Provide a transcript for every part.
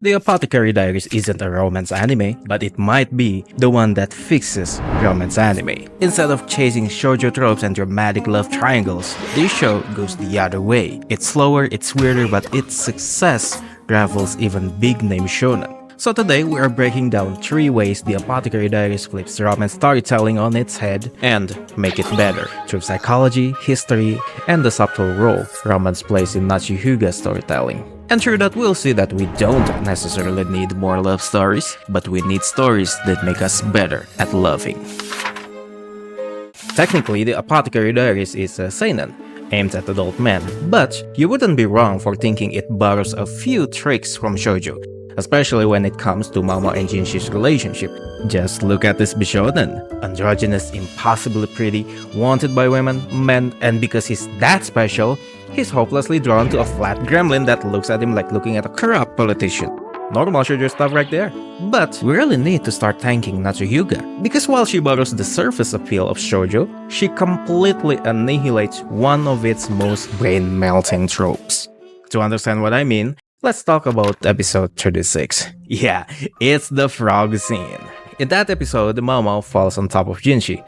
The Apothecary Diaries isn't a romance anime, but it might be the one that fixes romance anime. Instead of chasing shoujo tropes and dramatic love triangles, this show goes the other way. It's slower, it's weirder, but its success rivals even big-name shonen. So today, we are breaking down 3 ways the Apothecary Diaries flips romance storytelling on its head and make it better through psychology, history, and the subtle role romance plays in Nachi-Hyuga storytelling. And through that, we'll see that we don't necessarily need more love stories, but we need stories that make us better at loving. Technically, the Apothecary Diaries is a seinen, aimed at adult men, but you wouldn't be wrong for thinking it borrows a few tricks from shoujo, especially when it comes to Maomao and Jinshi's relationship. Just look at this bishonen. Androgynous, impossibly pretty, wanted by women, men, and because he's that special, he's hopelessly drawn to a flat gremlin that looks at him like looking at a corrupt politician. Normal shoujo stuff right there. But we really need to start thanking Nachi-Hyuga, because while she borrows the surface appeal of shoujo, she completely annihilates one of its most brain-melting tropes. To understand what I mean, let's talk about episode 36. Yeah, it's the frog scene. In that episode, Maomao falls on top of Jinshi.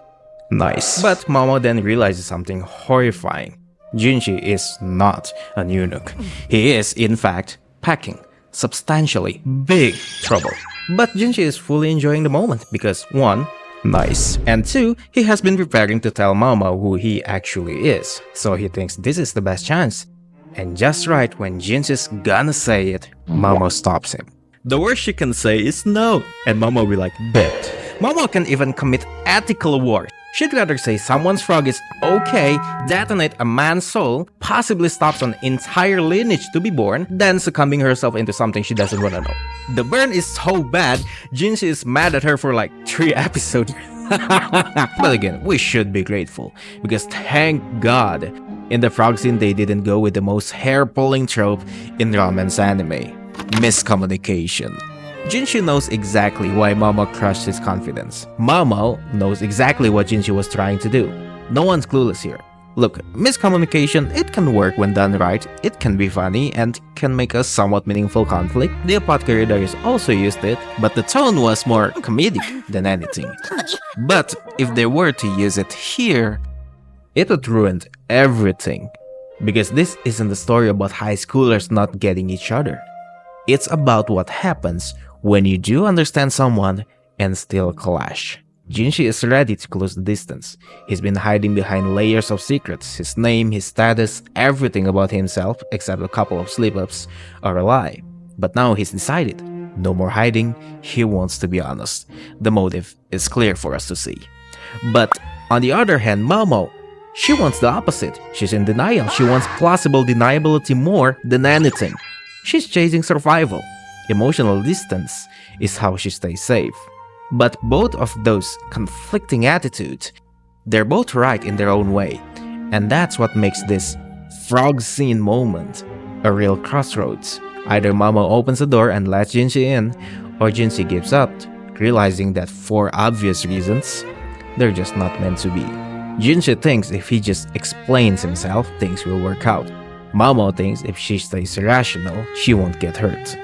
Nice. But Maomao then realizes something horrifying. Jinshi is not an eunuch. He is, in fact, packing substantially big trouble. But Jinshi is fully enjoying the moment because 1. Nice. And 2, he has been preparing to tell Maomao who he actually is. So he thinks this is the best chance. And just right when Jinshi's gonna say it, Maomao stops him. The worst she can say is no, and Maomao will be like, bet. Maomao can even commit ethical war. She'd rather say someone's frog is okay, detonate a man's soul, possibly stops an entire lineage to be born, than succumbing herself into something she doesn't wanna know. The burn is so bad, Jinshi is mad at her for like 3 episodes. But again, we should be grateful, because thank God, in the frog scene they didn't go with the most hair-pulling trope in romance anime: miscommunication. Jinshi knows exactly why Maomao crushed his confidence. Maomao knows exactly what Jinshi was trying to do. No one's clueless here. Look, miscommunication, it can work when done right, it can be funny, and can make a somewhat meaningful conflict. The Apothecary Diaries also used it, but the tone was more comedic than anything. But if they were to use it here, it would ruin everything. Because this isn't a story about high schoolers not getting each other. It's about what happens when you do understand someone and still clash. Jinshi is ready to close the distance. He's been hiding behind layers of secrets. His name, his status, everything about himself, except a couple of slip-ups, are a lie. But now he's decided. No more hiding, he wants to be honest. The motive is clear for us to see. But on the other hand, Maomao, she wants the opposite. She's in denial. She wants plausible deniability more than anything. She's chasing survival. Emotional distance is how she stays safe. But both of those conflicting attitudes, they're both right in their own way. And that's what makes this frog scene moment a real crossroads. Either Maomao opens the door and lets Jinshi in, or Jinshi gives up, realizing that for obvious reasons, they're just not meant to be. Jinshi thinks if he just explains himself, things will work out. Maomao thinks if she stays rational, she won't get hurt.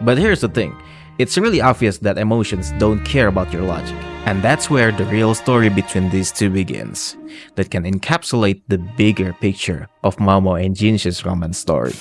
But here's the thing, it's really obvious that emotions don't care about your logic. And that's where the real story between these two begins, that can encapsulate the bigger picture of Maomao and Jinshi's romance story.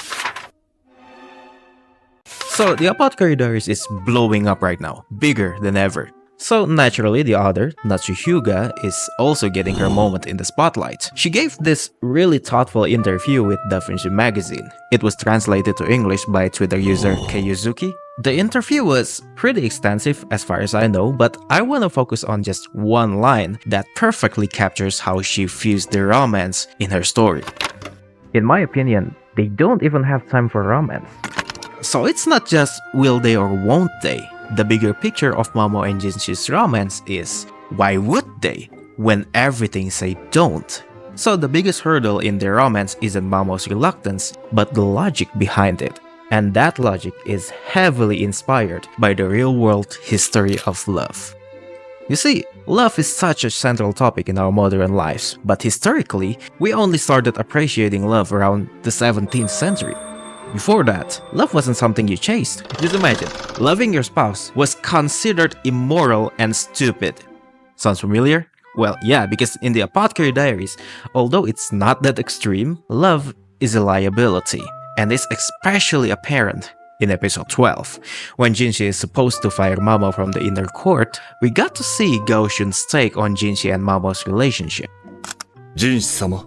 So the Apothecary Diaries is blowing up right now, bigger than ever. So naturally, the author, Nachi-Hyuga, is also getting her moment in the spotlight. She gave this really thoughtful interview with Da Vinci magazine. It was translated to English by Twitter user Keyuzuki. The interview was pretty extensive as far as I know, but I want to focus on just one line that perfectly captures how she views the romance in her story. In my opinion, they don't even have time for romance. So it's not just will they or won't they. The bigger picture of Maomao and Jinshi's romance is, why would they, when everything say don't? So the biggest hurdle in their romance isn't Maomao's reluctance, but the logic behind it. And that logic is heavily inspired by the real-world history of love. You see, love is such a central topic in our modern lives, but historically, we only started appreciating love around the 17th century. Before that, love wasn't something you chased. Just imagine, loving your spouse was considered immoral and stupid. Sounds familiar? Well, yeah, because in the Apothecary Diaries, although it's not that extreme, love is a liability, and it's especially apparent in episode 12. When Jinshi is supposed to fire Maomao from the inner court, we got to see Gaoshun's take on Jinshi and Maomao's relationship. ジンシ様、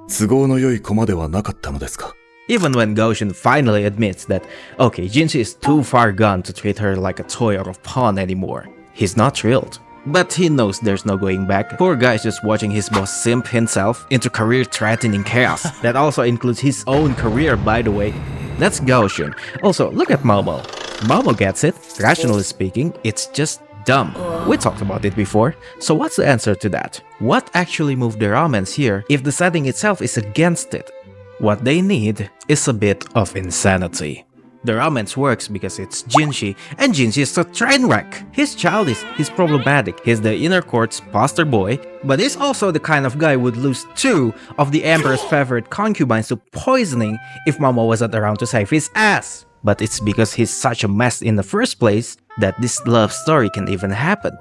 都合の良い駒ではなかったのですか? Even when Gaoshun finally admits that, okay, Jinshi is too far gone to treat her like a toy or a pawn anymore, he's not thrilled. But he knows there's no going back. Poor guy is just watching his boss simp himself into career-threatening chaos. That also includes his own career, by the way. That's Gaoshun. Also, look at Maomao. Maomao gets it. Rationally speaking, it's just dumb. We talked about it before. So what's the answer to that? What actually moved the romance here if the setting itself is against it? What they need is a bit of insanity. The romance works because it's Jinshi, and Jinshi is a train wreck. He's childish, he's problematic, he's the inner court's poster boy, but he's also the kind of guy who would lose 2 of the emperor's favorite concubines to poisoning if Maomao wasn't around to save his ass. But it's because he's such a mess in the first place that this love story can even happen.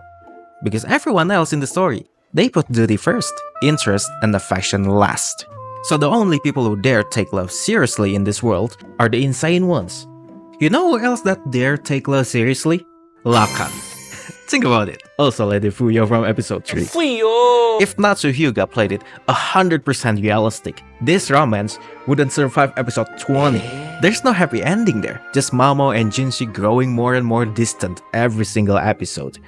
Because everyone else in the story, they put duty first, interest and affection last. So the only people who dare take love seriously in this world are the insane ones. You know who else that dare take love seriously? Lakan. Think about it. Also Lady Fuyo from episode 3. Fuyo! If Natsu Hyuga played it 100% realistic, this romance wouldn't survive episode 20. There's no happy ending there, just Maomao and Jinshi growing more and more distant every single episode.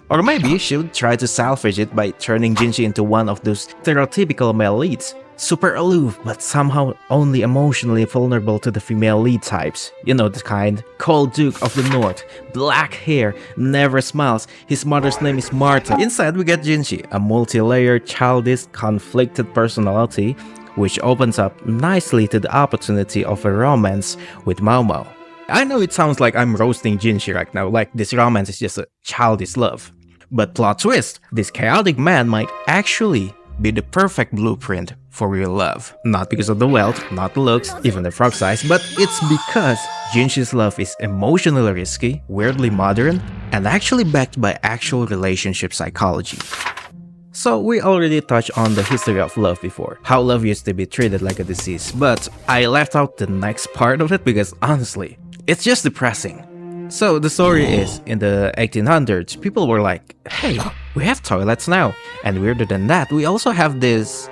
Or maybe she would try to salvage it by turning Jinshi into one of those stereotypical male leads. Super aloof, but somehow only emotionally vulnerable to the female lead types. You know the kind. Cold Duke of the North, black hair, never smiles, his mother's name is Martha. Instead we get Jinshi, a multi-layered, childish, conflicted personality, which opens up nicely to the opportunity of a romance with Maomao. I know it sounds like I'm roasting Jinshi right now, like this romance is just a childish love. But plot twist, this chaotic man might actually be the perfect blueprint for real love. Not because of the wealth, not the looks, even the frog size, but it's because Jinshi's love is emotionally risky, weirdly modern, and actually backed by actual relationship psychology. So we already touched on the history of love before, how love used to be treated like a disease, but I left out the next part of it because honestly, it's just depressing. So the story is, in the 1800s, people were like, hey, we have toilets now. And weirder than that, we also have this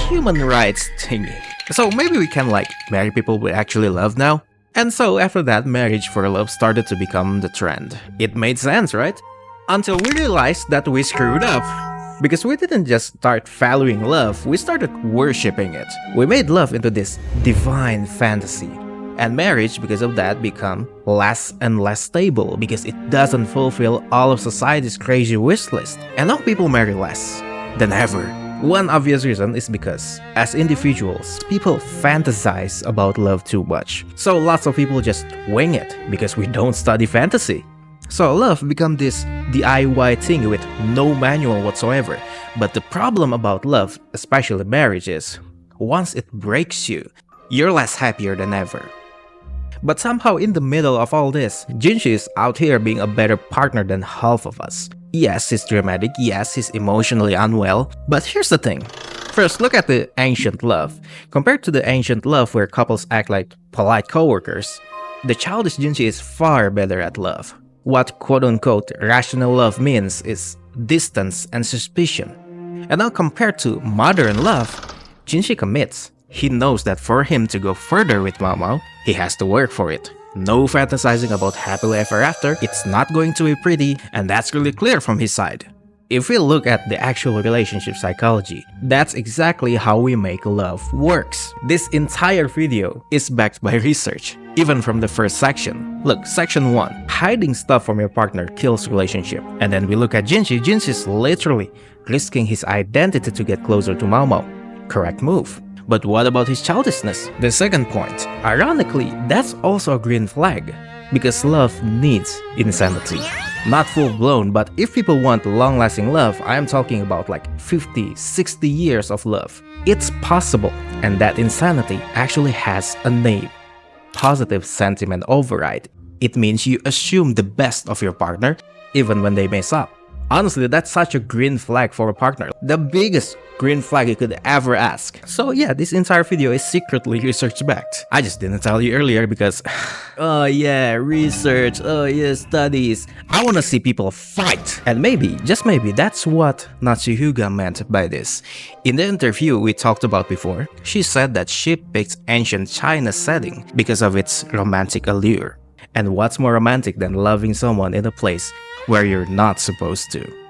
human rights thingy. So maybe we can like marry people we actually love now? And so after that, marriage for love started to become the trend. It made sense, right? Until we realized that we screwed up. Because we didn't just start valuing love, we started worshipping it. We made love into this divine fantasy. And marriage, because of that, become less and less stable because it doesn't fulfill all of society's crazy wish list. And now people marry less than ever. One obvious reason is because, as individuals, people fantasize about love too much. So lots of people just wing it because we don't study fantasy. So love become this DIY thing with no manual whatsoever. But the problem about love, especially marriage, is once it breaks you, you're less happier than ever. But somehow in the middle of all this, Jinshi is out here being a better partner than half of us. Yes, he's dramatic, yes, he's emotionally unwell, but here's the thing. First, look at the ancient love. Compared to the ancient love where couples act like polite coworkers, the childish Jinshi is far better at love. What quote-unquote rational love means is distance and suspicion. And now compared to modern love, Jinshi commits. He knows that for him to go further with Maomao, he has to work for it. No fantasizing about happily ever after, it's not going to be pretty, and that's really clear from his side. If we look at the actual relationship psychology, that's exactly how we make love works. This entire video is backed by research, even from the first section. Look, section 1, hiding stuff from your partner kills relationship. And then we look at Jinshi, Jinshi's literally risking his identity to get closer to Maomao. Correct move. But what about his childishness? The second point. Ironically, that's also a green flag. Because love needs insanity. Not full-blown, but if people want long-lasting love, I am talking about like 50, 60 years of love. It's possible, and that insanity actually has a name. positive sentiment override. It means you assume the best of your partner even when they mess up. Honestly, that's such a green flag for a partner. The biggest green flag you could ever ask. So yeah, this entire video is secretly research backed. I just didn't tell you earlier because oh yeah, research, oh yeah, studies. I wanna see people fight. And maybe, just maybe, that's what Natsuhyuga meant by this. In the interview we talked about before, she said that she picked ancient China setting because of its romantic allure. And what's more romantic than loving someone in a place where you're not supposed to?